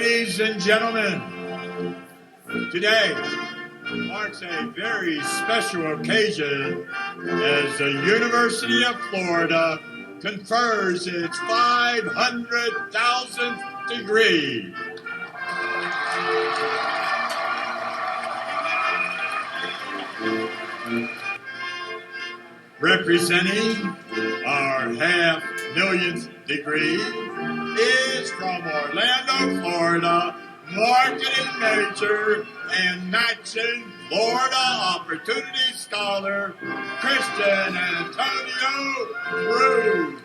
Ladies and gentlemen, today marks a very special occasion as the University of Florida confers its 500,000th degree. Representing our half-millionth degree is from Orlando, Florida, marketing major and Machen, Florida Opportunity Scholar, Christian Antonio Pugh.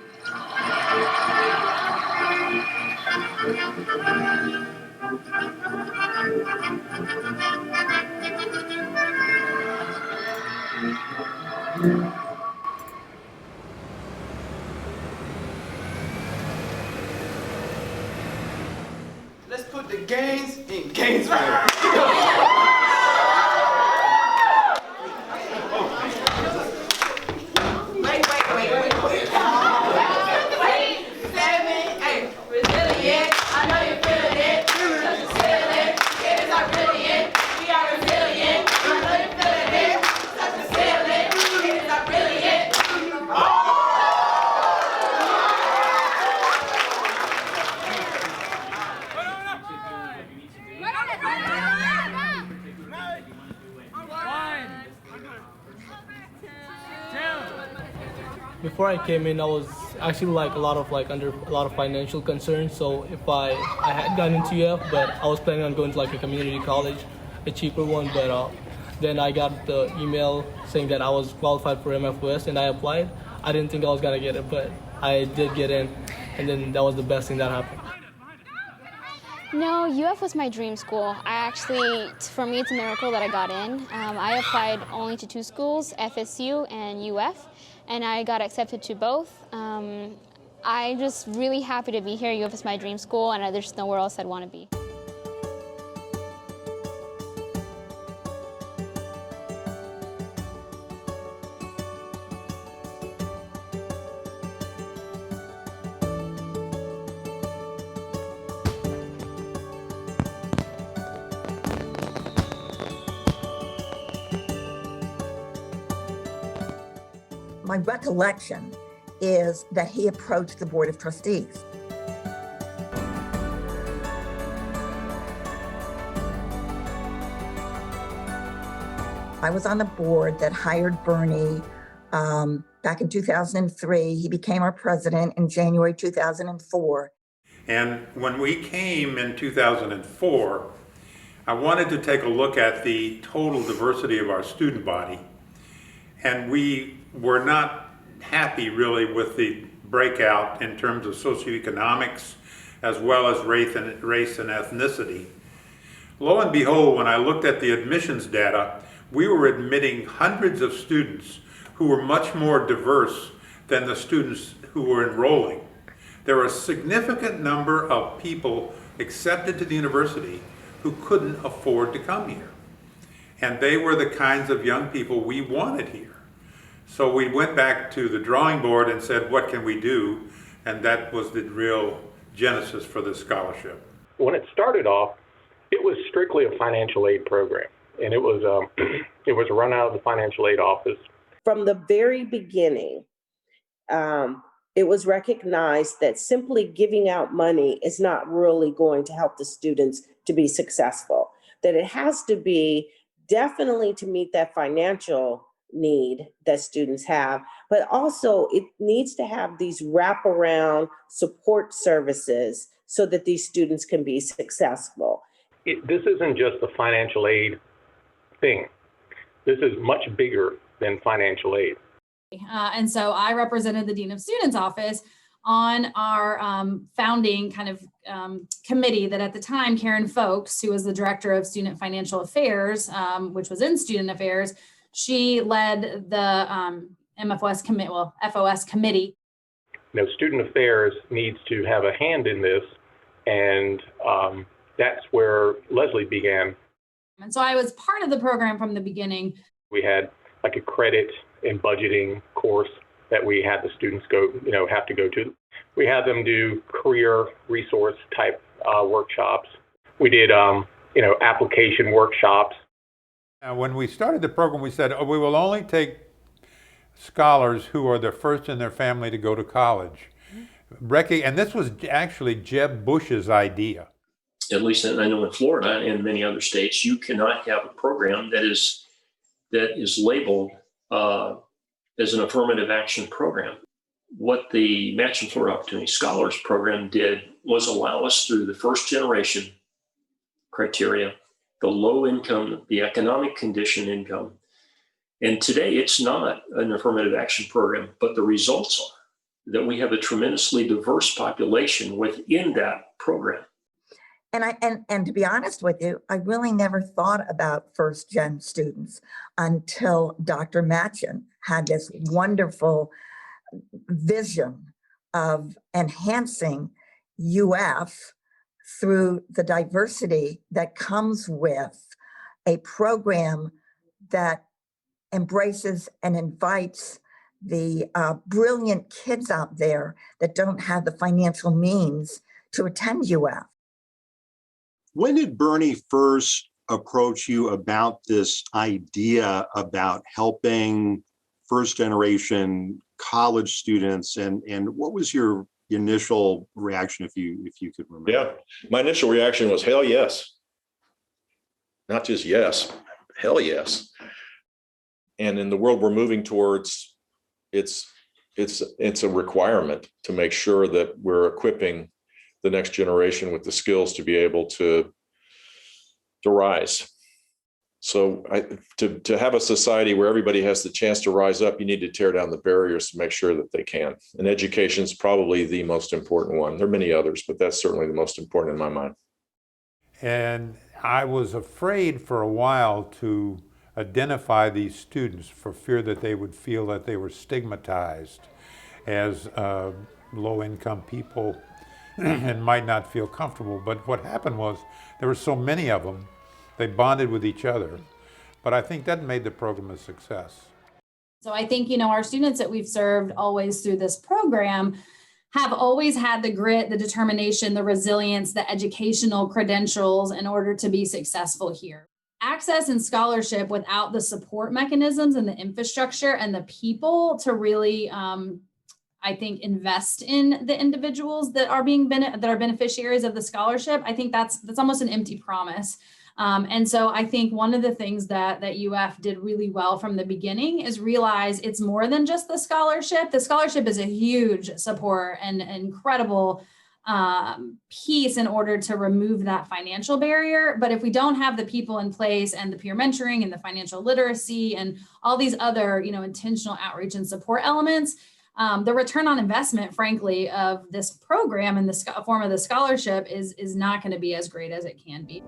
Let's put the gains in Gainesville. Wait. 7, 8. Resilient. I know you're feeling it. Touch the ceiling. Kids are brilliant. We are resilient. I know you're feeling it. Touch the ceiling. Kids are brilliant. Before I came in, I was actually under a lot of financial concerns. So if I had gotten into UF, but I was planning on going to like a community college, a cheaper one. But then I got the email saying that I was qualified for MFOS, and I applied. I didn't think I was gonna get it, but I did get in, and then that was the best thing that happened. No, UF was my dream school. For me, it's a miracle that I got in. I applied only to 2 schools, FSU and UF, and I got accepted to both. I'm just really happy to be here. UF is my dream school, and there's nowhere else I'd want to be. My recollection is that he approached the Board of Trustees. I was on the board that hired Bernie back in 2003. He became our president in January 2004. And when we came in 2004, I wanted to take a look at the total diversity of our student body. And we were not happy really with the breakout in terms of socioeconomics as well as race and ethnicity. Lo and behold, when I looked at the admissions data, we were admitting hundreds of students who were much more diverse than the students who were enrolling. There were a significant number of people accepted to the university who couldn't afford to come here. And they were the kinds of young people we wanted here. So we went back to the drawing board and said, what can we do? And that was the real genesis for this scholarship. When it started off, it was strictly a financial aid program. And it was run out of the financial aid office. From the very beginning, it was recognized that simply giving out money is not really going to help the students to be successful. That it has to be definitely to meet that financial need that students have, but also it needs to have these wraparound support services so that these students can be successful. This isn't just a financial aid thing. This is much bigger than financial aid. And so I represented the Dean of Students office on our founding committee that at the time, Karen Folks, who was the director of Student Financial Affairs, which was in Student Affairs, she led the MFOS FOS committee. Student Affairs needs to have a hand in this, and that's where Leslie began. And so I was part of the program from the beginning. We had like a credit and budgeting course that we had the students have to go to. We had them do career resource type workshops. We did, application workshops. Now, when we started the program, we said, we will only take scholars who are the first in their family to go to college. And this was actually Jeb Bush's idea. At least I know in Florida and many other states, you cannot have a program that is labeled as an affirmative action program. What the Machen Florida Opportunity Scholars Program did was allow us through the first generation criteria, the low income, the economic condition income. And today it's not an affirmative action program, but the results are that we have a tremendously diverse population within that program. And to be honest with you, I really never thought about first gen students until Dr. Machen had this wonderful vision of enhancing UF through the diversity that comes with a program that embraces and invites the brilliant kids out there that don't have the financial means to attend UF. When did Bernie first approach you about this idea about helping first generation college students, and what was your initial reaction, if you could remember? Yeah, my initial reaction was hell yes. Not just yes, hell yes. And in the world we're moving towards, it's a requirement to make sure that we're equipping the next generation with the skills to be able to rise. So to have a society where everybody has the chance to rise up, you need to tear down the barriers to make sure that they can. And education is probably the most important one. There are many others, but that's certainly the most important in my mind. And I was afraid for a while to identify these students for fear that they would feel that they were stigmatized as low-income people and might not feel comfortable. But what happened was there were so many of them, they bonded with each other. But I think that made the program a success. So I think, our students that we've served always through this program have always had the grit, the determination, the resilience, the educational credentials in order to be successful here. Access and scholarship without the support mechanisms and the infrastructure and the people to really, I think, invest in the individuals that are beneficiaries of the scholarship. I think that's almost an empty promise. And so I think one of the things that UF did really well from the beginning is realize it's more than just the scholarship. The scholarship is a huge support and incredible piece in order to remove that financial barrier. But if we don't have the people in place and the peer mentoring and the financial literacy and all these other, intentional outreach and support elements, the return on investment, frankly, of this program in the form of the scholarship is not going to be as great as it can be.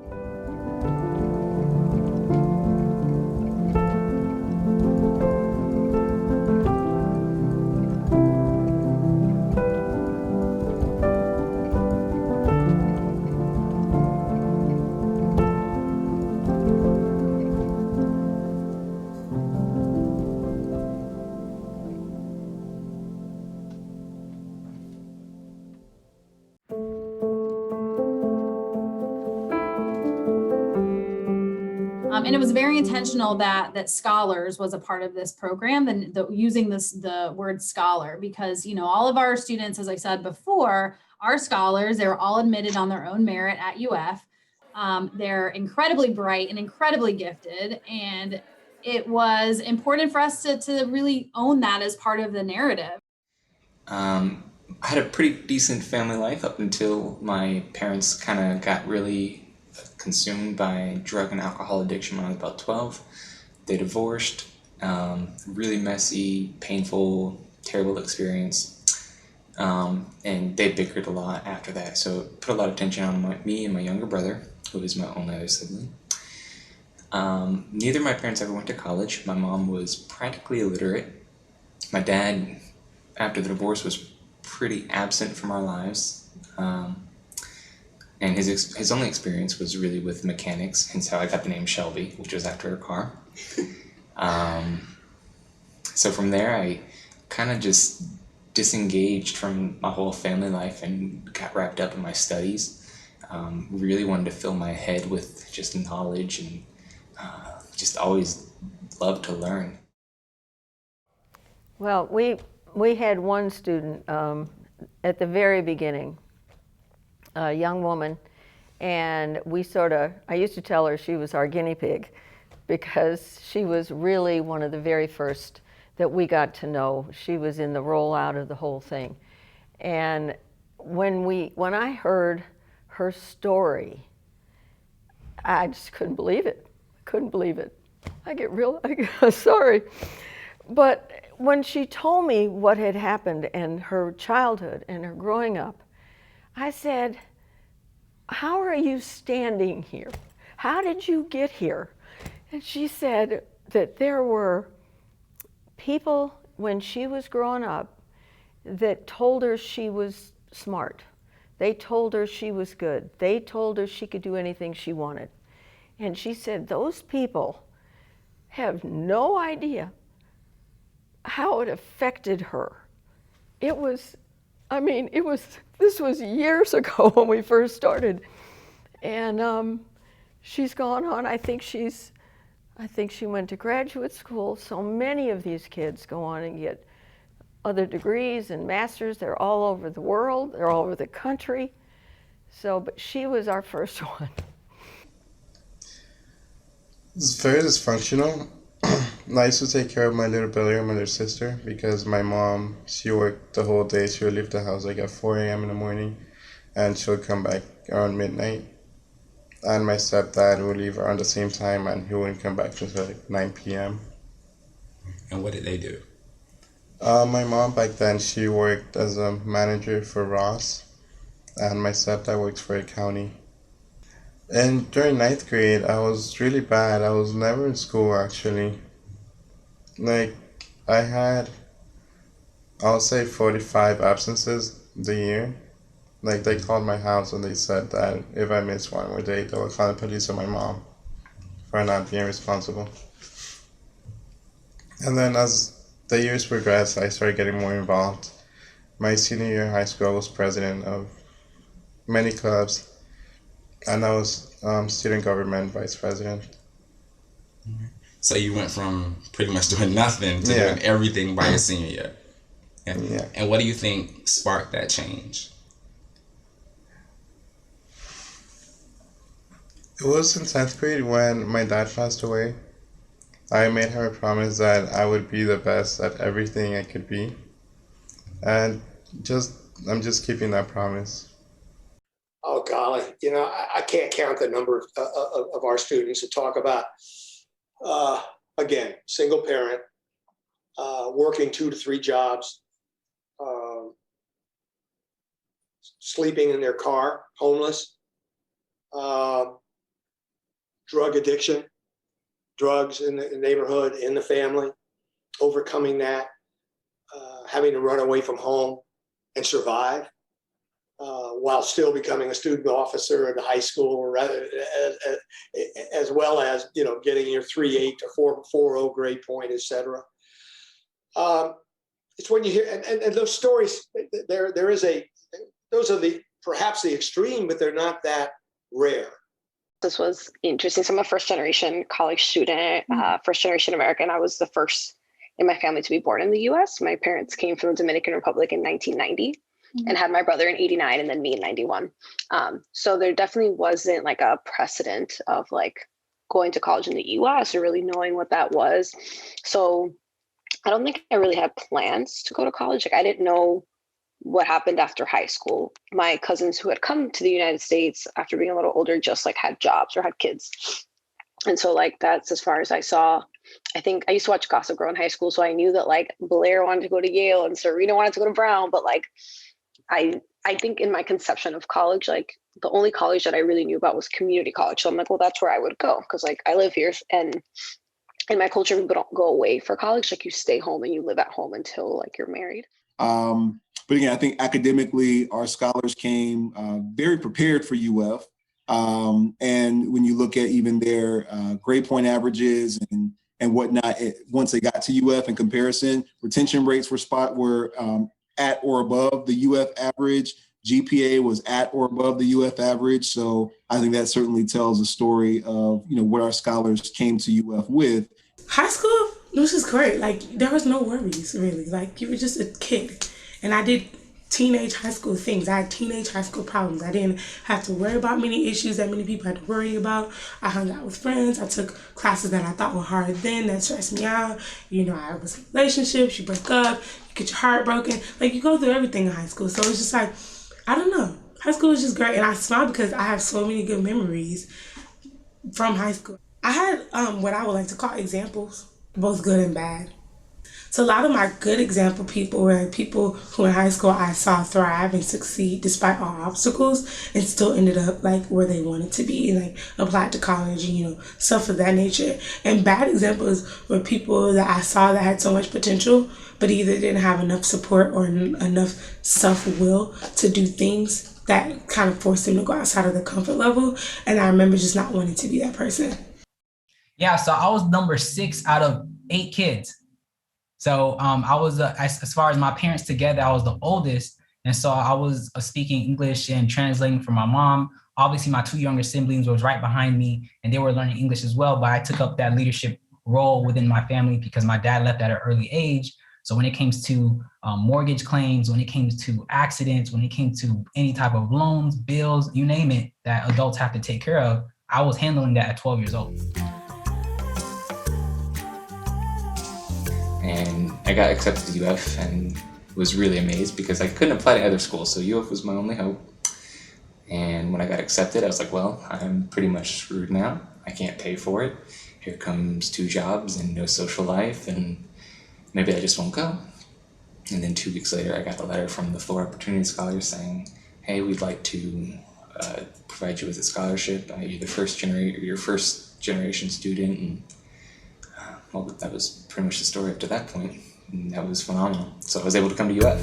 And it was very intentional that scholars was a part of this program and using the word scholar, because, all of our students, as I said before, are scholars. They were all admitted on their own merit at UF. They're incredibly bright and incredibly gifted. And it was important for us to really own that as part of the narrative. I had a pretty decent family life up until my parents kind of got really consumed by drug and alcohol addiction when I was about 12. They divorced, really messy, painful, terrible experience. And they bickered a lot after that. So it put a lot of tension on me and my younger brother, who is my only other sibling. Neither of my parents ever went to college. My mom was practically illiterate. My dad, after the divorce, was pretty absent from our lives. And his only experience was really with mechanics, hence how I got the name Shelby, which was after her car. So from there, I kind of just disengaged from my whole family life and got wrapped up in my studies. Really wanted to fill my head with just knowledge and just always loved to learn. Well, we had one student at the very beginning, a young woman, and I used to tell her she was our guinea pig because she was really one of the very first that we got to know. She was in the rollout of the whole thing. And when I heard her story, I just couldn't believe it. I get sorry. But when she told me what had happened and her childhood and her growing up, I said, how are you standing here? How did you get here? And she said that there were people when she was growing up that told her she was smart. They told her she was good. They told her she could do anything she wanted. And she said those people have no idea how it affected her. This was years ago when we first started. And she's gone on. I think she went to graduate school. So many of these kids go on and get other degrees and masters. They're all over the world. They're all over the country. But she was our first one. It's very dysfunctional. I used to take care of my little brother and my little sister because my mom, she worked the whole day. She would leave the house like at 4 a.m. in the morning and she would come back around midnight. And my stepdad would leave around the same time and he wouldn't come back until like 9 p.m. And what did they do? My mom back then, she worked as a manager for Ross and my stepdad works for a county. And during 9th grade, I was really bad. I was never in school actually. Like, I had, I'll say 45 absences the year. Like, they called my house and they said that if I missed one more day, they would call the police on my mom for not being responsible. And then as the years progressed, I started getting more involved. My senior year in high school, I was president of many clubs, and I was student government vice president. Mm-hmm. So you went from pretty much doing nothing to doing everything by your senior year. Yeah. And what do you think sparked that change? It was in 10th grade when my dad passed away. I made her a promise that I would be the best at everything I could be. And I'm just keeping that promise. Oh, golly, I can't count the number of our students that talk about, again, single parent, working 2 to 3 jobs, sleeping in their car, homeless, drug addiction, drugs in the neighborhood, in the family, overcoming that, having to run away from home and survive. While still becoming a student officer at the high school, as well as getting your 3.8 to 4.0 grade point, etc. It's when you hear and those stories. Those are perhaps the extreme, but they're not that rare. This was interesting. So I'm a first generation college student, first generation American. I was the first in my family to be born in the U.S. My parents came from the Dominican Republic in 1990. And had my brother in 89 and then me in 91. So there definitely wasn't like a precedent of like going to college in the US or really knowing what that was. So I don't think I really had plans to go to college. Like I didn't know what happened after high school. My cousins who had come to the United States after being a little older just like had jobs or had kids. And so like that's as far as I saw. I think I used to watch Gossip Girl in high school. So I knew that like Blair wanted to go to Yale and Serena wanted to go to Brown, but like I think in my conception of college, like the only college that I really knew about was community college. So I'm like, well, that's where I would go because like I live here and in my culture, people don't go away for college. Like you stay home and you live at home until like you're married. But again, I think academically, our scholars came very prepared for UF. And when you look at even their grade point averages and whatnot, once they got to UF in comparison, retention rates were at or above the UF average. GPA was at or above the UF average. So I think that certainly tells a story of, what our scholars came to UF with. High school, it was just great. Like, there was no worries, really. Like, you were just a kid. And I did teenage high school things. I had teenage high school problems. I didn't have to worry about many issues that many people had to worry about. I hung out with friends. I took classes that I thought were hard then that stressed me out. I was in relationships. You break up. You get your heart broken. Like, you go through everything in high school. So it's just like, I don't know. High school was just great. And I smile because I have so many good memories from high school. I had what I would like to call examples, both good and bad. So a lot of my good example people were people who in high school I saw thrive and succeed despite all obstacles and still ended up like where they wanted to be and like applied to college and stuff of that nature. And bad examples were people that I saw that had so much potential but either didn't have enough support or enough self-will to do things that kind of forced them to go outside of their comfort level. And I remember just not wanting to be that person. Yeah, so I was number 6 out of 8 kids. So I was, as far as my parents together, I was the oldest. And so I was speaking English and translating for my mom. Obviously, my 2 younger siblings was right behind me and they were learning English as well. But I took up that leadership role within my family because my dad left at an early age. So when it came to mortgage claims, when it came to accidents, when it came to any type of loans, bills, you name it, that adults have to take care of, I was handling that at 12 years old. And I got accepted to UF and was really amazed because I couldn't apply to other schools, so UF was my only hope. And when I got accepted, I was like, well, I'm pretty much screwed now. I can't pay for it. Here comes 2 jobs and no social life, and maybe I just won't go. And then 2 weeks later, I got a letter from the Full Opportunity Scholars saying, hey, we'd like to provide you with a scholarship. You're the first generation student, and well, that was pretty much the story up to that point. And that was phenomenal. So I was able to come to UF.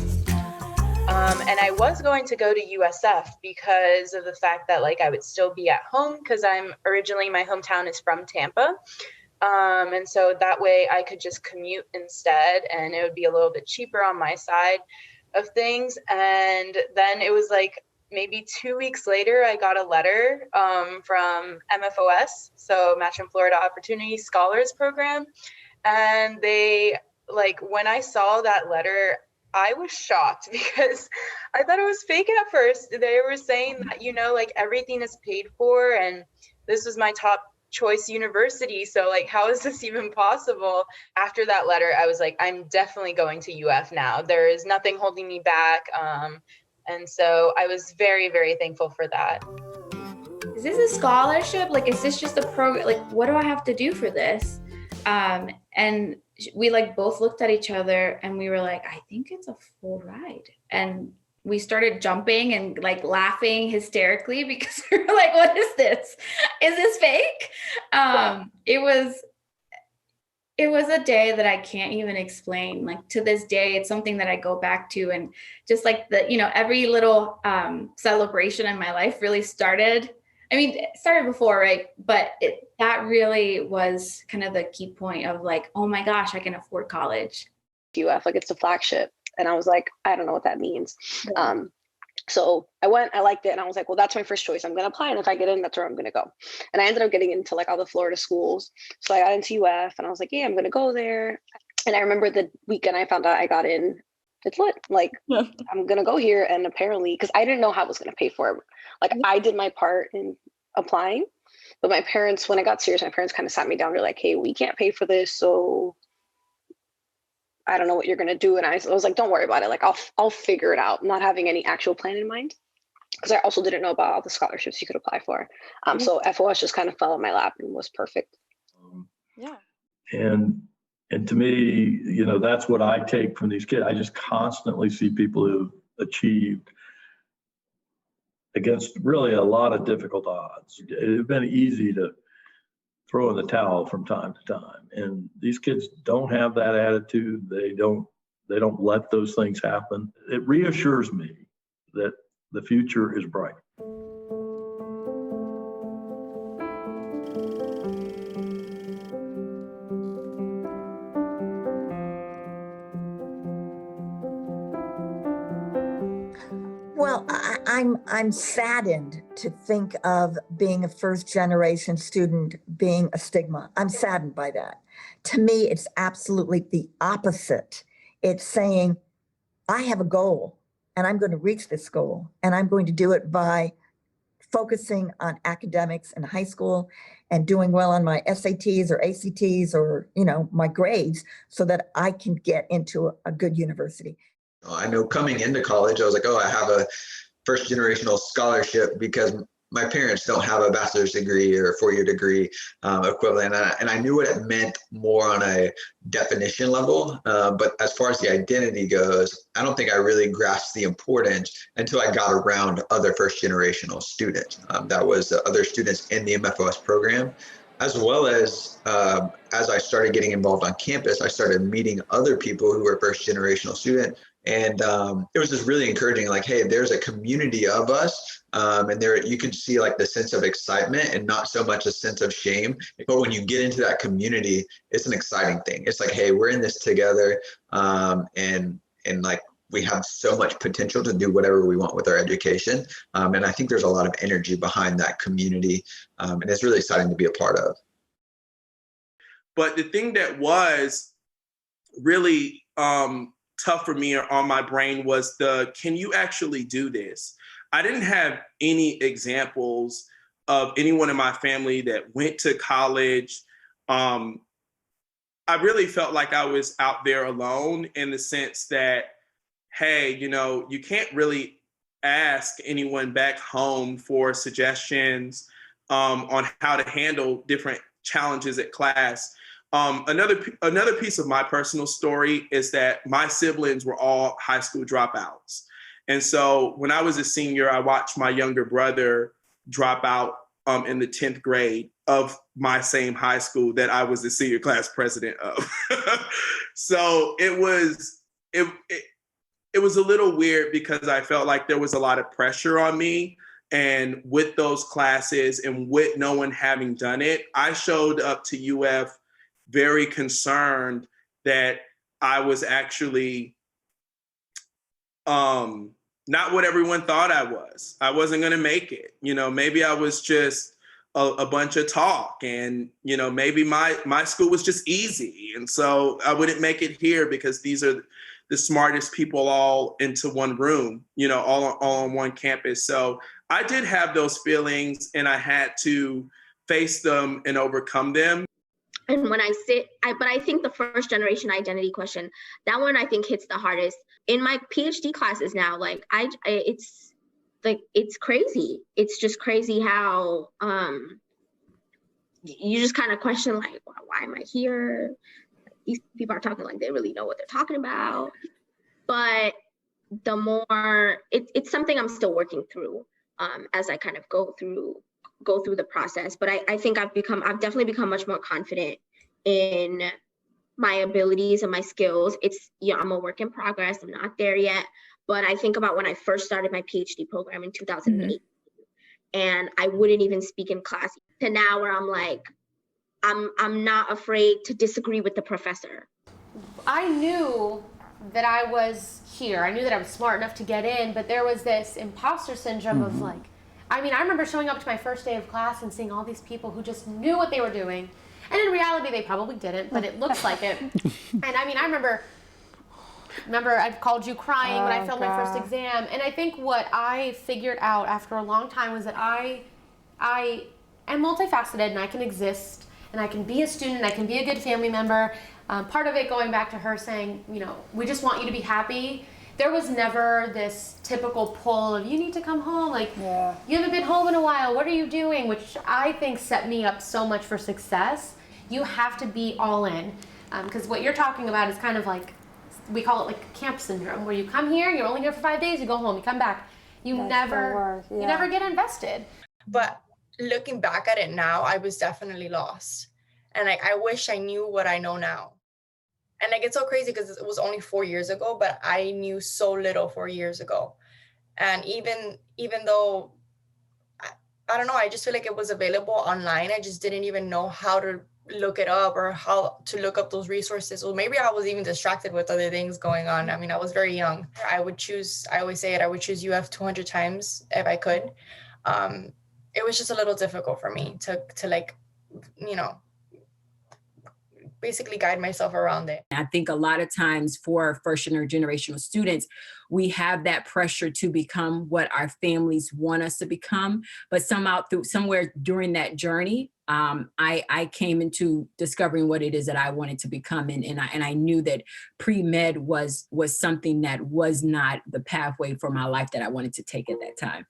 And I was going to go to USF because of the fact that I would still be at home because my hometown is from Tampa. And so that way I could just commute instead and it would be a little bit cheaper on my side of things. And then it was maybe 2 weeks later, I got a letter from MFOS, so Machen, Florida Opportunity Scholars Program. And they, when I saw that letter, I was shocked because I thought it was fake at first. They were saying that, everything is paid for and this was my top choice university. So how is this even possible? After that letter, I was like, I'm definitely going to UF now. There is nothing holding me back. And so I was very, very thankful for that. Is this a scholarship? Is this just a program? What do I have to do for this? And we both looked at each other and we were like, I think it's a full ride. And we started jumping and laughing hysterically because we were like, what is this? Is this fake? It was a day that I can't even explain. To this day, it's something that I go back to, and just every little celebration in my life really started. I mean, it started before, right? But that really was kind of the key point of oh my gosh, I can afford college. UF, it's a flagship, and I was like, I don't know what that means. Yeah. So I went, I liked it, and I was like, well, that's my first choice. I'm going to apply, and if I get in, that's where I'm going to go. And I ended up getting into all the Florida schools. So I got into UF, and I was like, yeah, I'm going to go there. And I remember the weekend I found out I got in, it's lit. I'm going to go here, and apparently, because I didn't know how I was going to pay for it. I did my part in applying, but my parents, when I got serious, my parents kind of sat me down. They're like, hey, we can't pay for this, so I don't know what you're going to do. And I was like, don't worry about it. I'll figure it out. Not having any actual plan in mind. Because I also didn't know about all the scholarships you could apply for. So FOS just kind of fell in my lap and was perfect. Yeah. And to me, that's what I take from these kids. I just constantly see people who've achieved against really a lot of difficult odds. It's been easy to throw in the towel from time to time. And these kids don't have that attitude. They don't let those things happen. It reassures me that the future is bright. Well, I'm saddened to think of being a first generation student being a stigma. I'm saddened by that. To me, it's absolutely the opposite. It's saying, I have a goal and I'm going to reach this goal, and I'm going to do it by focusing on academics in high school and doing well on my SATs or ACTs or, my grades so that I can get into a good university. I know coming into college, I was like, oh, I have a first generational scholarship because my parents don't have a bachelor's degree or a 4-year degree equivalent. And I knew what it meant more on a definition level. But as far as the identity goes, I don't think I really grasped the importance until I got around other first generational students. That was other students in the MFOS program, as well as I started getting involved on campus, I started meeting other people who were first generational students. And it was just really encouraging, like, hey, there's a community of us. And there you can see like the sense of excitement and not so much a sense of shame. But when you get into that community, it's an exciting thing. It's like, hey, we're in this together. And like we have so much potential to do whatever we want with our education. And I think there's a lot of energy behind that community. And it's really exciting to be a part of. But the thing that was really tough for me or on my brain was can you actually do this? I didn't have any examples of anyone in my family that went to college. I really felt like I was out there alone in the sense that, hey, you can't really ask anyone back home for suggestions on how to handle different challenges at class. Another piece of my personal story is that my siblings were all high school dropouts. And so when I was a senior, I watched my younger brother drop out in the 10th grade of my same high school that I was the senior class president of. So it was a little weird because I felt like there was a lot of pressure on me. And with those classes and with no one having done it, I showed up to UF very concerned that I was actually not what everyone thought I was. I wasn't going to make it. Maybe I was just a bunch of talk, and maybe my school was just easy, and so I wouldn't make it here because these are the smartest people all into one room, all on one campus. So I did have those feelings, and I had to face them and overcome them. And when but I think the first generation identity question, that one I think hits the hardest. In my PhD classes now, like it's crazy. It's just crazy how you just kind of question, like, why am I here? These people are talking like they really know what they're talking about. But the more, it's something I'm still working through as I kind of go through the process. But I think I've definitely become much more confident in my abilities and my skills. I'm a work in progress. I'm not there yet. But I think about when I first started my PhD program in 2008, and I wouldn't even speak in class, to now where I'm like, I'm not afraid to disagree with the professor. I knew that I was here. I knew that I was smart enough to get in, but there was this imposter syndrome of like, I remember showing up to my first day of class and seeing all these people who just knew what they were doing. And in reality, they probably didn't, but it looks like it. And I remember I called you crying when I failed my first exam. And I think what I figured out after a long time was that I am multifaceted, and I can exist, and I can be a student, I can be a good family member. Part of it going back to her saying, we just want you to be happy. There was never this typical pull of, you need to come home, like, you haven't been home in a while, what are you doing? Which I think set me up so much for success. You have to be all in. Because what you're talking about is kind of like, we call it like camp syndrome, where you come here, you're only here for 5 days, you go home, you come back. You never get invested. But looking back at it now, I was definitely lost. And like, I wish I knew what I know now. And like, it's so crazy because it was only 4 years ago, but I knew so little 4 years ago. And even though, I don't know, I just feel like it was available online, I just didn't even know how to look it up or how to look up those resources. Well, maybe I was even distracted with other things going on. I mean, I was very young. I always say it, I would choose UF 200 times if I could. It was just a little difficult for me to like, you know, basically guide myself around it. I think a lot of times for first generational students, we have that pressure to become what our families want us to become, but somewhere during that journey, I came into discovering what it is that I wanted to become, and I knew that pre-med was something that was not the pathway for my life that I wanted to take at that time.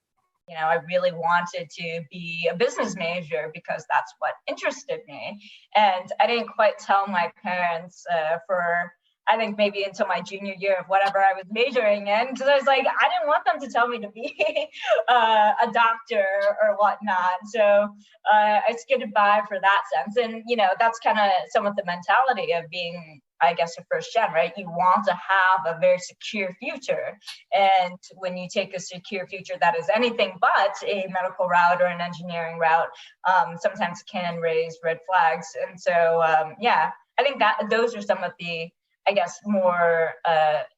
You know, I really wanted to be a business major because that's what interested me. And I didn't quite tell my parents for, I think maybe until my junior year of whatever I was majoring in, because I was like, I didn't want them to tell me to be a doctor or whatnot. So I skidded by for that sense. And, you know, that's kind of some of the mentality of being, I guess, a first gen, right? You want to have a very secure future. And when you take a secure future that is anything but a medical route or an engineering route, sometimes can raise red flags. And so, yeah, I think that those are some of the, I guess, more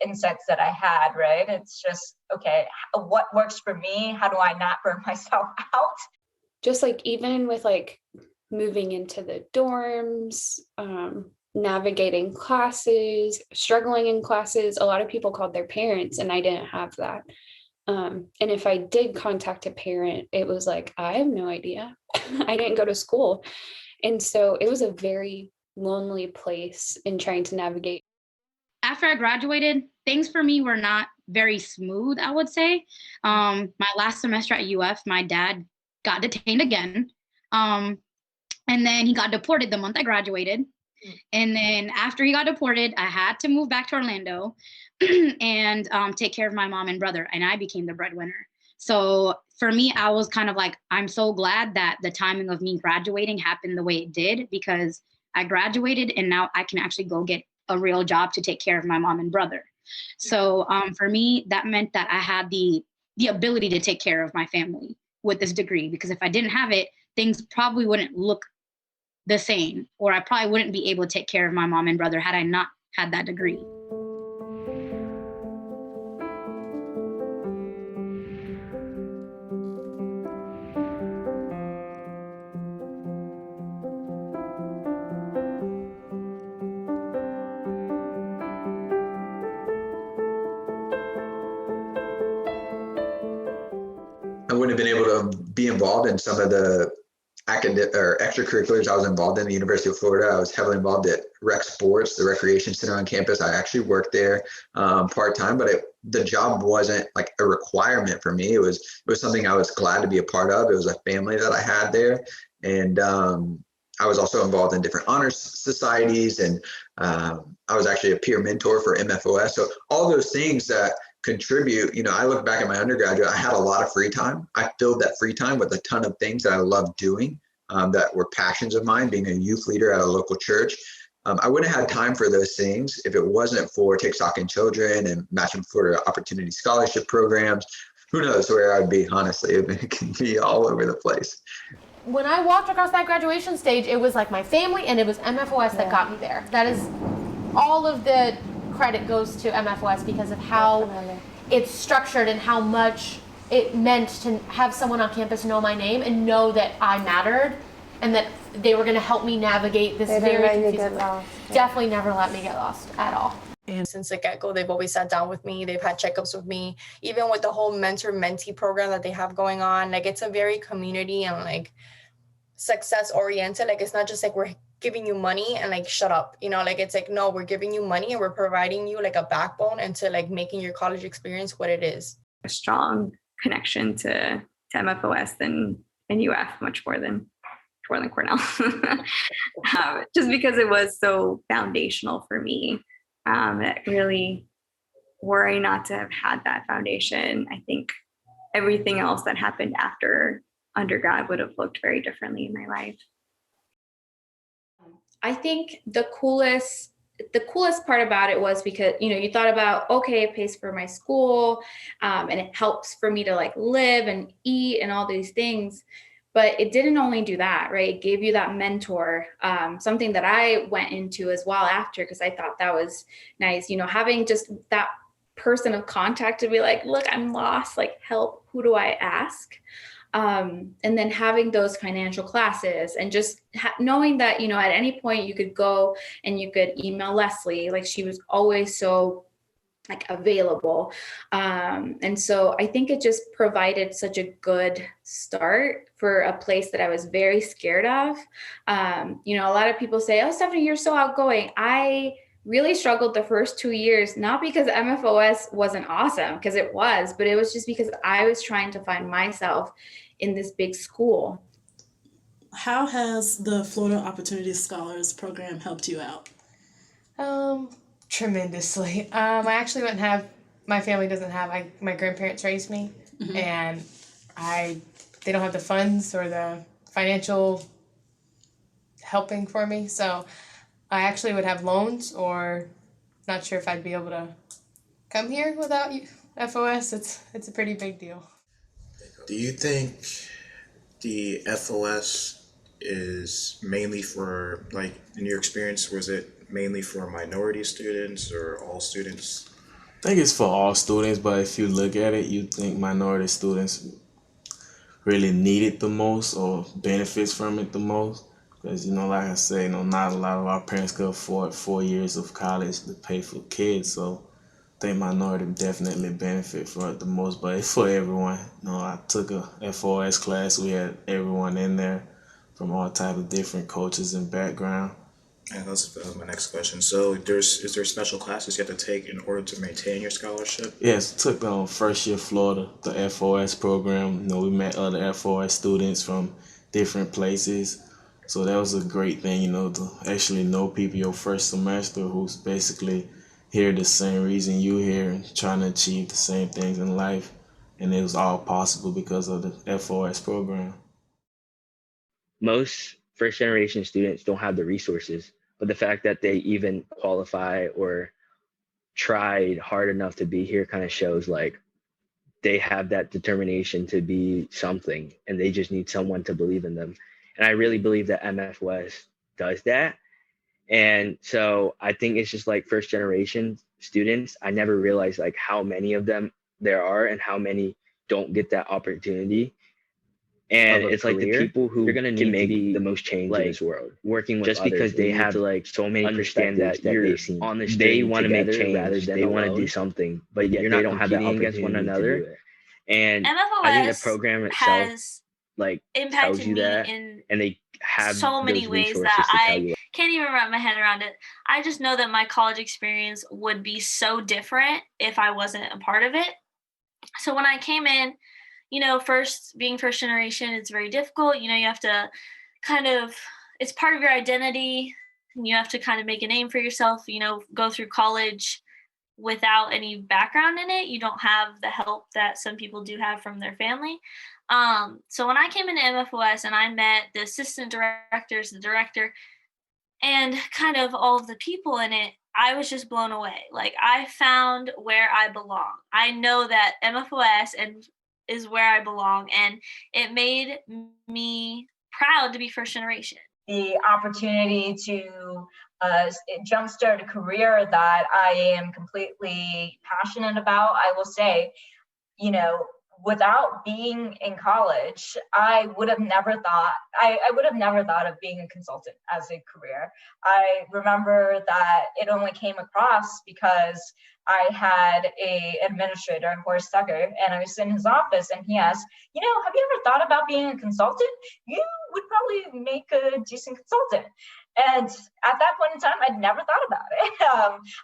insights that I had, right? It's just, okay, what works for me? How do I not burn myself out? Just like, even with like moving into the dorms, navigating classes, struggling in classes, a lot of people called their parents, and I didn't have that. And if I did contact a parent, it was like, I have no idea. I didn't go to school. And so it was a very lonely place in trying to navigate. After I graduated, things for me were not very smooth, I would say. My last semester at UF, my dad got detained again. And then he got deported the month I graduated. And then after he got deported, I had to move back to Orlando and take care of my mom and brother, and I became the breadwinner. So for me, I was kind of like, I'm so glad that the timing of me graduating happened the way it did, because I graduated and now I can actually go get a real job to take care of my mom and brother. So for me, that meant that I had the ability to take care of my family with this degree, because if I didn't have it, things probably wouldn't look the same, or I probably wouldn't be able to take care of my mom and brother had I not had that degree. I wouldn't have been able to be involved in some of the academic or extracurriculars I was involved in. The University of Florida, I was heavily involved at rec sports, the recreation center on campus. I actually worked there part-time, but the job wasn't like a requirement for me. It was something I was glad to be a part of. It was a family that I had there. And I was also involved in different honors societies, and I was actually a peer mentor for MFOS. So all those things that contribute, you know, I look back at my undergraduate, I had a lot of free time. I filled that free time with a ton of things that I loved doing, that were passions of mine, being a youth leader at a local church. I wouldn't have had time for those things if it wasn't for Take Stock in Children and Machen Florida Opportunity Scholarship programs. Who knows where I'd be, honestly. It can be all over the place. When I walked across that graduation stage, it was like my family and it was MFOS that got me there. That is, all of the credit goes to MFOS because of how it's structured and how much it meant to have someone on campus know my name and know that I mattered and that they were going to help me navigate this very confusing life. Definitely never let me get lost at all. And since the get-go, they've always sat down with me. They've had checkups with me, even with the whole mentor-mentee program that they have going on. Like, it's a very community and like success oriented. Like, it's not just like we're giving you money and like shut up, you know, like it's like, no, we're giving you money and we're providing you like a backbone into like making your college experience what it is. A strong connection to MFOS and UF, much more than Cornell. Just because it was so foundational for me. That really, were I not to have had that foundation, I think everything else that happened after undergrad would have looked very differently in my life. I think the coolest part about it was because, you know, you thought about, okay, it pays for my school, and it helps for me to like live and eat and all these things. But it didn't only do that, right? It gave you that mentor, something that I went into as well after, because I thought that was nice, having just that person of contact to be like, look, I'm lost, like, help, who do I ask? And then having those financial classes and just knowing that, at any point you could go and you could email Leslie, like she was always so like available. And so I think it just provided such a good start for a place that I was very scared of. A lot of people say, oh, Stephanie, you're so outgoing. I really struggled the first 2 years, not because MFOS wasn't awesome, because it was, but it was just because I was trying to find myself in this big school. How has the Florida Opportunity Scholars Program helped you out? Tremendously. I actually wouldn't have, my family doesn't have, my grandparents raised me, and they don't have the funds or the financial helping for me, so I actually would have loans, or not sure if I'd be able to come here without FOS. It's a pretty big deal. Do you think the FOS is mainly for, like, in your experience, was it mainly for minority students or all students? I think it's for all students, but if you look at it, you think minority students really need it the most or benefits from it the most. Because, like I say, not a lot of our parents could afford 4 years of college to pay for kids. So I think minority definitely benefit from it the most, but it's for everyone. I took a FOS class. We had everyone in there from all types of different cultures and background. And that's my next question. So is there special classes you have to take in order to maintain your scholarship? Yes, took first year Florida, the FOS program. We met other FOS students from different places. So that was a great thing, to actually know people your first semester who's basically here the same reason you here and trying to achieve the same things in life. And it was all possible because of the FOS program. Most first generation students don't have the resources, but the fact that they even qualify or tried hard enough to be here kind of shows like they have that determination to be something, and they just need someone to believe in them. And I really believe that MFOS does that. And so I think it's just like first generation students, I never realized like how many of them there are and how many don't get that opportunity. And it's like the people who are going to make the most change in this world, working with just others, because they have like so many understand that you're on this journey, they want to make change rather than they want to do something, but yet they don't have that opportunity against one another. And MFOS I think the program itself has like tells you that, and they have so many ways that I can't even wrap my head around it. I just know that my college experience would be so different if I wasn't a part of it. So when I came in, being first generation, it's very difficult. You have to it's part of your identity. And you have to kind of make a name for yourself, go through college without any background in it. You don't have the help that some people do have from their family. So when I came into MFOS and I met the assistant directors, the director, and kind of all of the people in it, I was just blown away. Like, I found where I belong. I know that MFOS is where I belong, and it made me proud to be first generation. The opportunity to jumpstart a career that I am completely passionate about, I will say, without being in college, I would have never thought of being a consultant as a career. I remember that it only came across because I had an administrator, Horace Tucker, and I was in his office, and he asked, have you ever thought about being a consultant? You would probably make a decent consultant. And at that point in time, I'd never thought about it.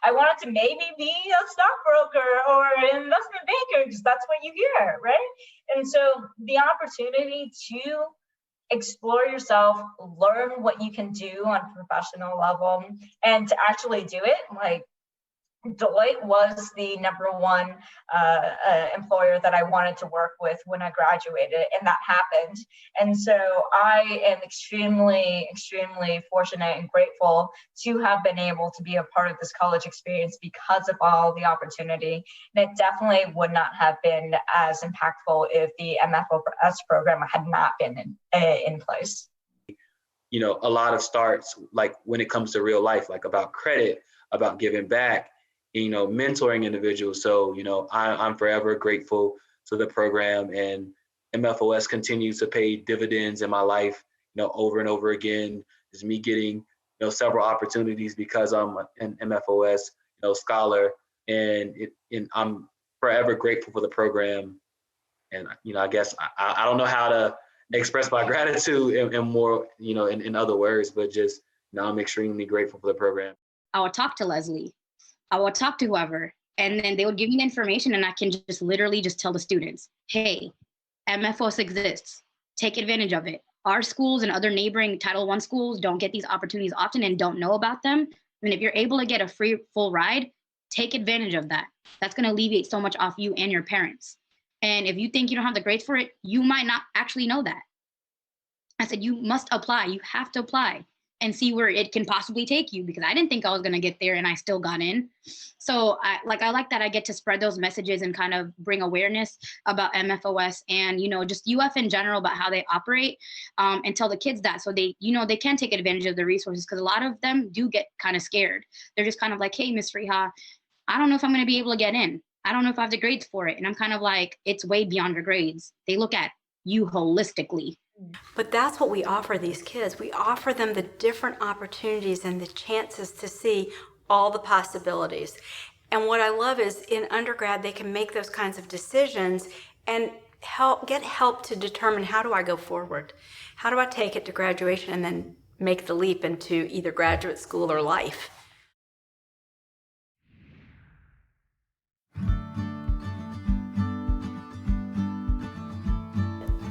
I wanted to maybe be a stockbroker or an investment banker, because that's what you hear, right? And so the opportunity to explore yourself, learn what you can do on a professional level, and to actually do it, like, Deloitte was the #1 employer that I wanted to work with when I graduated, and that happened. And so I am extremely, extremely fortunate and grateful to have been able to be a part of this college experience because of all the opportunity. And it definitely would not have been as impactful if the MFOS program had not been in place. You know, a lot of starts, like when it comes to real life, like about credit, about giving back, you know, mentoring individuals. So, you know, I'm forever grateful to the program, and MFOS continues to pay dividends in my life, you know, over and over again. Is me getting, you know, several opportunities because I'm an MFOS, you know, scholar, and I'm forever grateful for the program. And, you know, I guess I don't know how to express my gratitude in more, you know, in other words, but just, you know, I'm extremely grateful for the program. I would talk to Leslie. I would talk to whoever, and then they would give me the information, and I can just literally just tell the students, hey, MFOS exists. Take advantage of it. Our schools and other neighboring Title I schools don't get these opportunities often and don't know about them. And if you're able to get a free full ride, take advantage of that. That's going to alleviate so much off you and your parents. And if you think you don't have the grades for it, you might not actually know that. I said, you must apply. You have to apply and see where it can possibly take you, because I didn't think I was going to get there and I still got in. So I like that I get to spread those messages and kind of bring awareness about MFOS and, you know, just UF in general about how they operate, and tell the kids that, so they, you know, they can take advantage of the resources, because a lot of them do get kind of scared. They're just kind of like, hey, Miss Friha, I don't know if I'm going to be able to get in. I don't know if I have the grades for it. And I'm kind of like, it's way beyond your grades. They look at you holistically. But that's what we offer these kids. We offer them the different opportunities and the chances to see all the possibilities. And what I love is in undergrad, they can make those kinds of decisions and get help to determine, how do I go forward? How do I take it to graduation and then make the leap into either graduate school or life?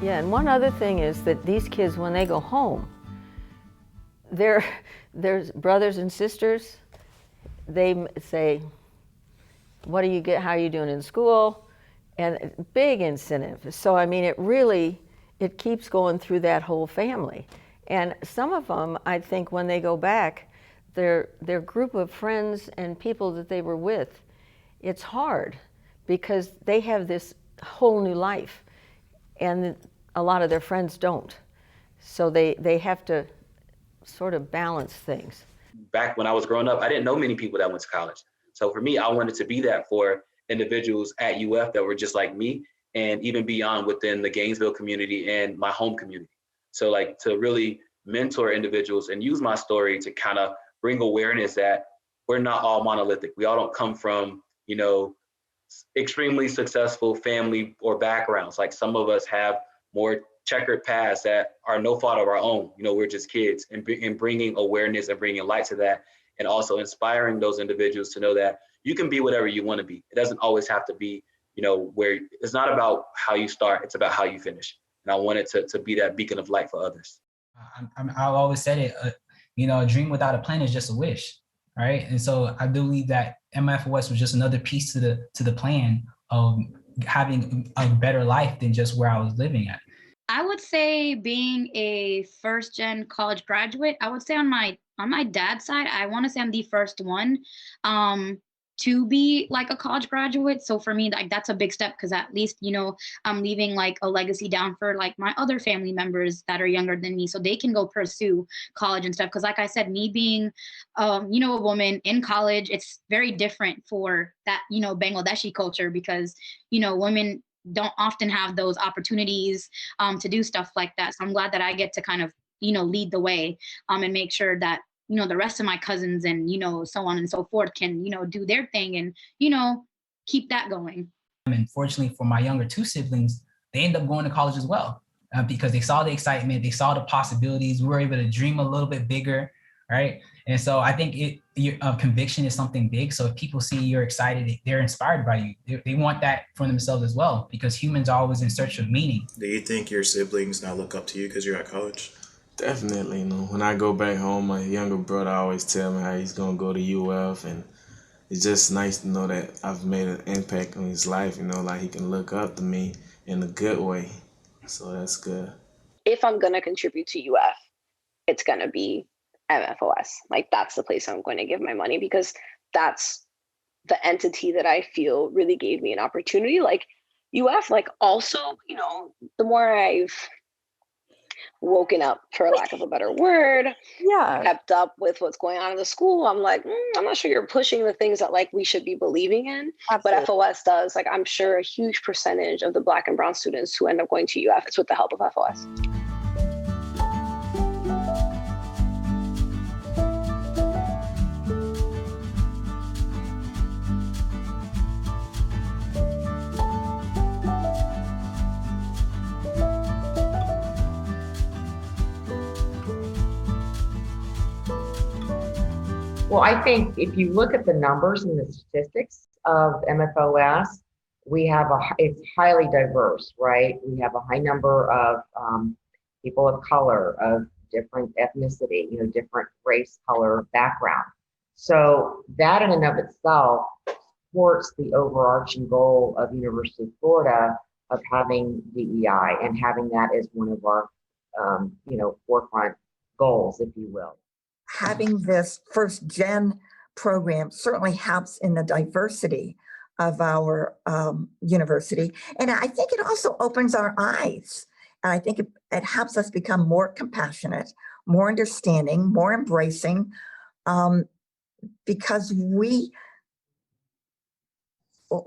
Yeah, and one other thing is that these kids, when they go home, their brothers and sisters, they say, what do you get, how are you doing in school? And big incentive. So, I mean, it keeps going through that whole family. And some of them, I think when they go back, their group of friends and people that they were with, it's hard because they have this whole new life. And a lot of their friends don't. So they have to sort of balance things. Back when I was growing up, I didn't know many people that went to college. So for me, I wanted to be that for individuals at UF that were just like me, and even beyond within the Gainesville community and my home community. So like to really mentor individuals and use my story to kind of bring awareness that we're not all monolithic. We all don't come from, you know, extremely successful family or backgrounds. Like some of us have more checkered paths that are no fault of our own. You know, we're just kids, and bringing awareness and bringing light to that, and also inspiring those individuals to know that you can be whatever you want to be. It doesn't always have to be, you know, where it's not about how you start, it's about how you finish. And I wanted to be that beacon of light for others. I've always said it, you know, a dream without a plan is just a wish, right? And so I believe that MFOS was just another piece to the plan of having a better life than just where I was living at. I would say being a first-gen college graduate, I would say on my dad's side, I want to say I'm the first one to be like a college graduate. So for me, like that's a big step, because at least, you know, I'm leaving like a legacy down for like my other family members that are younger than me, so they can go pursue college and stuff. Because like I said, me being, you know, a woman in college, it's very different for that, you know, Bangladeshi culture, because, you know, women don't often have those opportunities to do stuff like that. So I'm glad that I get to kind of, you know, lead the way and make sure that, you know, the rest of my cousins and, you know, so on and so forth can, you know, do their thing and, you know, keep that going. And fortunately for my younger two siblings, they end up going to college as well because they saw the excitement, they saw the possibilities. We were able to dream a little bit bigger, right? And so I think conviction is something big. So if people see you're excited, they're inspired by you. They want that for themselves as well, because humans are always in search of meaning. Do you think your siblings now look up to you because you're at college? Definitely, you know, when I go back home, my younger brother always tell me how he's gonna go to UF, and it's just nice to know that I've made an impact on his life, like he can look up to me in a good way. So that's good. If I'm going to contribute to UF, it's going to be MFOS. Like, that's the place I'm going to give my money, because that's the entity that I feel really gave me an opportunity. Like UF, like also, the more I've woken up, for lack of a better word, kept up with what's going on in the school, I'm like, I'm not sure you're pushing the things that like we should be believing in. Absolutely. But FOS does. Like, I'm sure a huge percentage of the Black and brown students who end up going to UF, it's with the help of FOS. Well, I think if you look at the numbers and the statistics of MFOS, it's highly diverse, right? We have a high number of people of color, of different ethnicity, different race, color, background. So that in and of itself supports the overarching goal of University of Florida of having DEI and having that as one of our, forefront goals, if you will. Having this first gen program certainly helps in the diversity of our university. And I think it also opens our eyes. And I think it helps us become more compassionate, more understanding, more embracing, because we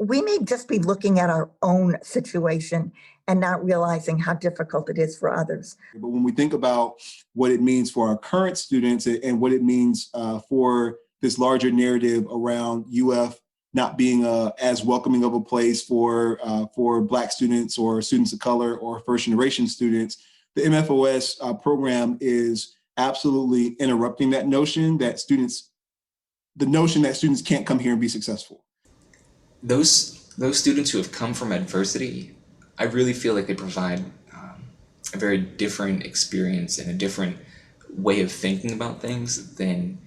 may just be looking at our own situation and not realizing how difficult it is for others. But when we think about what it means for our current students and what it means for this larger narrative around UF not being as welcoming of a place for Black students or students of color or first generation students, the MFOS program is absolutely interrupting that notion that students can't come here and be successful. Those students who have come from adversity, I really feel like they provide a very different experience and a different way of thinking about things than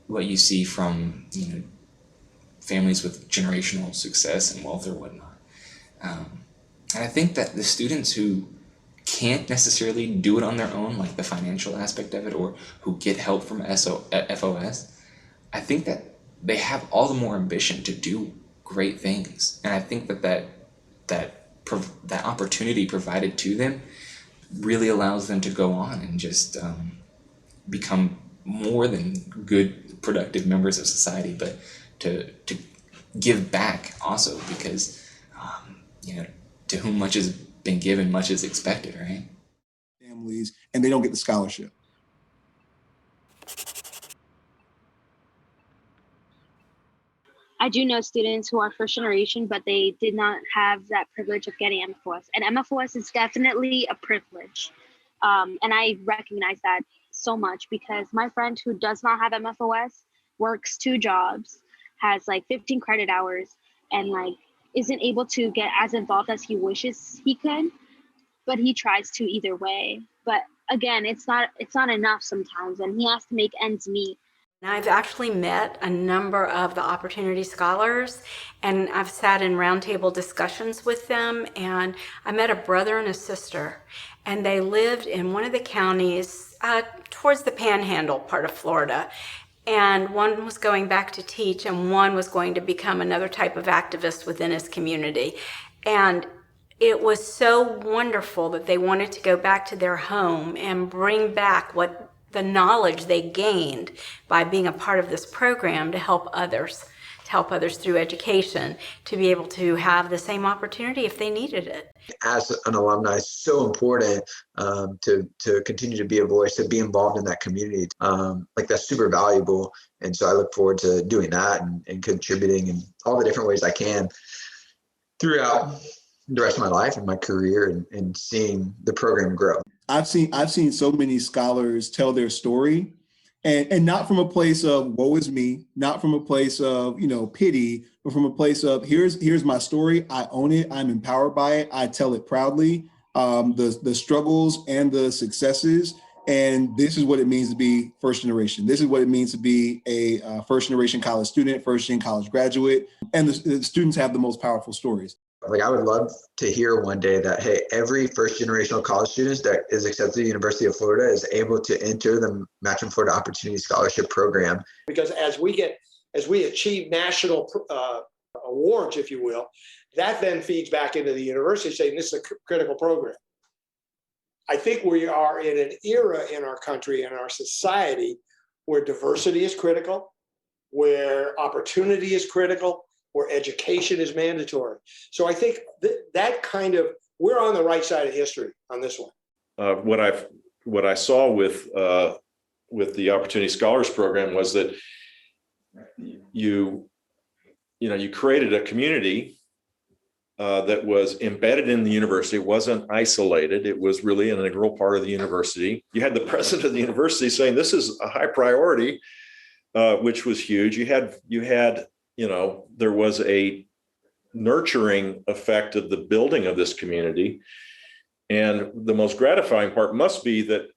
what you see from families with generational success and wealth or whatnot. And I think that the students who can't necessarily do it on their own, like the financial aspect of it, or who get help from FOS, I think that they have all the more ambition to do great things. And I think that opportunity provided to them really allows them to go on and just become more than good, productive members of society, but to give back also, because to whom much has been given, much is expected, right? Families, and they don't get the scholarship. I do know students who are first generation, but they did not have that privilege of getting MFOS. And MFOS is definitely a privilege. And I recognize that so much, because my friend who does not have MFOS works 2 jobs, has like 15 credit hours, and like isn't able to get as involved as he wishes he could, but he tries to either way. But again, it's not enough sometimes, and he has to make ends meet. I've actually met a number of the Opportunity Scholars, and I've sat in roundtable discussions with them, and I met a brother and a sister, and they lived in one of the counties towards the Panhandle part of Florida, and one was going back to teach, and one was going to become another type of activist within his community. And it was so wonderful that they wanted to go back to their home and bring back what the knowledge they gained by being a part of this program to help others through education, to be able to have the same opportunity if they needed it. As an alumni, it's so important to continue to be a voice, to be involved in that community. Like, that's super valuable. And so I look forward to doing that and contributing in all the different ways I can throughout the rest of my life and my career, and seeing the program grow. I've seen so many scholars tell their story, and not from a place of woe is me, not from a place of pity, but from a place of here's my story. I own it. I'm empowered by it. I tell it proudly. The struggles and the successes, And this is what it means to be first generation. This is what it means to be a first generation college student, first gen college graduate. And the students have the most powerful stories. Like, I would love to hear one day that, hey, every first generational college student that is accepted to the University of Florida is able to enter the Machen Florida Opportunity Scholarship Program. Because as we achieve national awards, if you will, that then feeds back into the university saying this is a critical program. I think we are in an era in our country and our society where diversity is critical, where opportunity is critical, where education is mandatory. So I think that kind of, we're on the right side of history on this one. What I saw with the Opportunity Scholars Program was that you created a community that was embedded in the university. It wasn't isolated. It was really an integral part of the university. You had the president of the university saying this is a high priority, which was huge. There was a nurturing effect of the building of this community. And the most gratifying part must be that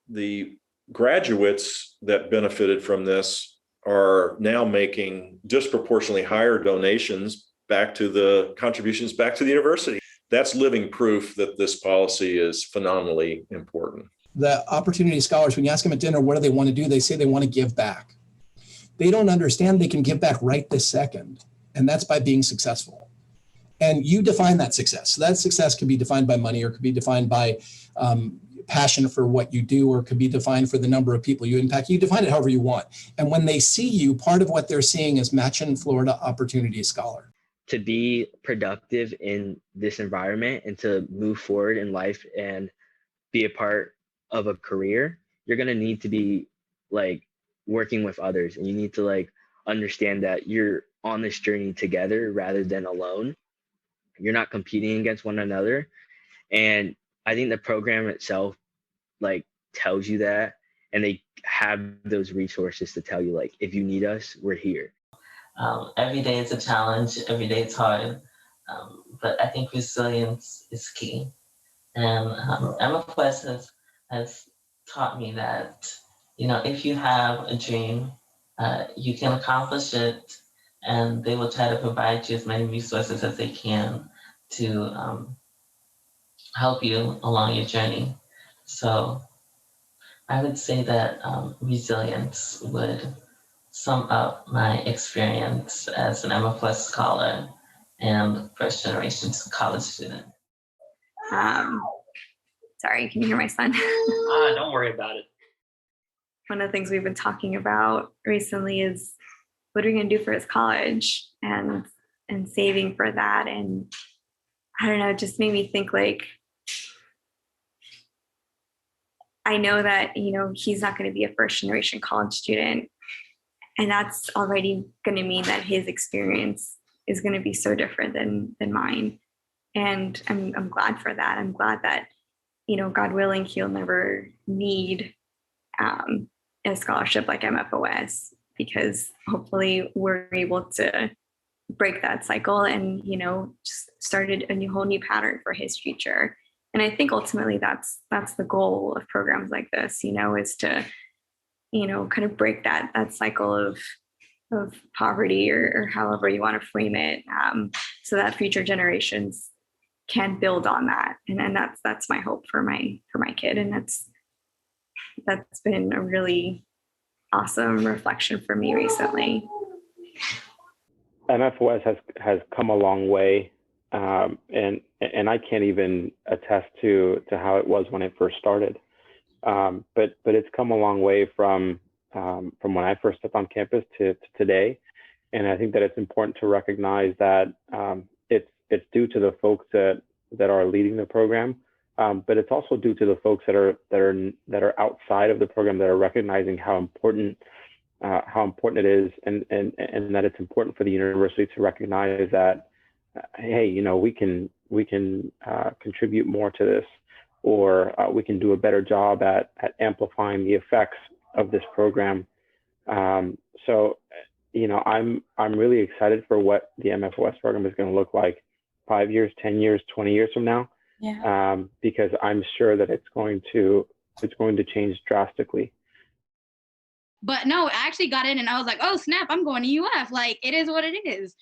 the graduates that benefited from this are now making disproportionately higher donations back to the contributions back to the university. That's living proof that this policy is phenomenally important. The Opportunity Scholars, when you ask them at dinner, what do they want to do? They say they want to give back. They don't understand they can give back right this second. And that's by being successful. And you define that success. So that success can be defined by money, or could be defined by passion for what you do, or could be defined for the number of people you impact. You define it however you want. And when they see you, part of what they're seeing is Machen Florida Opportunity Scholar. To be productive in this environment and to move forward in life and be a part of a career, you're going to need to be working with others, and you need to understand that you're on this journey together rather than alone. You're not competing against one another. And I think the program itself tells you that, and they have those resources to tell you if you need us, we're here. Every day it's a challenge, every day it's hard, but I think resilience is key. And MFOS has taught me that, if you have a dream, you can accomplish it, and they will try to provide you as many resources as they can to help you along your journey. So I would say that resilience would sum up my experience as an MFOS scholar and first generation college student. Sorry, can you hear my son? Don't worry about it. One of the things we've been talking about recently is what are we going to do for his college and saving for that. And I don't know, it just made me think I know that, he's not going to be a first generation college student. And that's already going to mean that his experience is going to be so different than mine. And I'm glad for that. I'm glad that, God willing, he'll never need a scholarship like MFOS, because hopefully we're able to break that cycle and, just started a whole new pattern for his future. And I think ultimately that's the goal of programs like this, is to, kind of break that cycle of poverty or however you want to frame it, so that future generations can build on that. And that's my hope for my kid. And that's been a really awesome reflection for me recently. MFOS has come a long way, and I can't even attest to how it was when it first started. But it's come a long way from when I first stepped on campus to today, and I think that it's important to recognize that it's due to the folks that are leading the program, but it's also due to the folks that are outside of the program that are recognizing how important it is, and that it's important for the university to recognize that, hey, we can contribute more to this, or we can do a better job at amplifying the effects of this program. So, I'm really excited for what the MFOS program is going to look like 5 years, 10 years, 20 years from now. Yeah. Because I'm sure that it's going to it's going to change drastically. But no, I actually got in and I was like, oh snap, I'm going to UF. Like, it is what it is.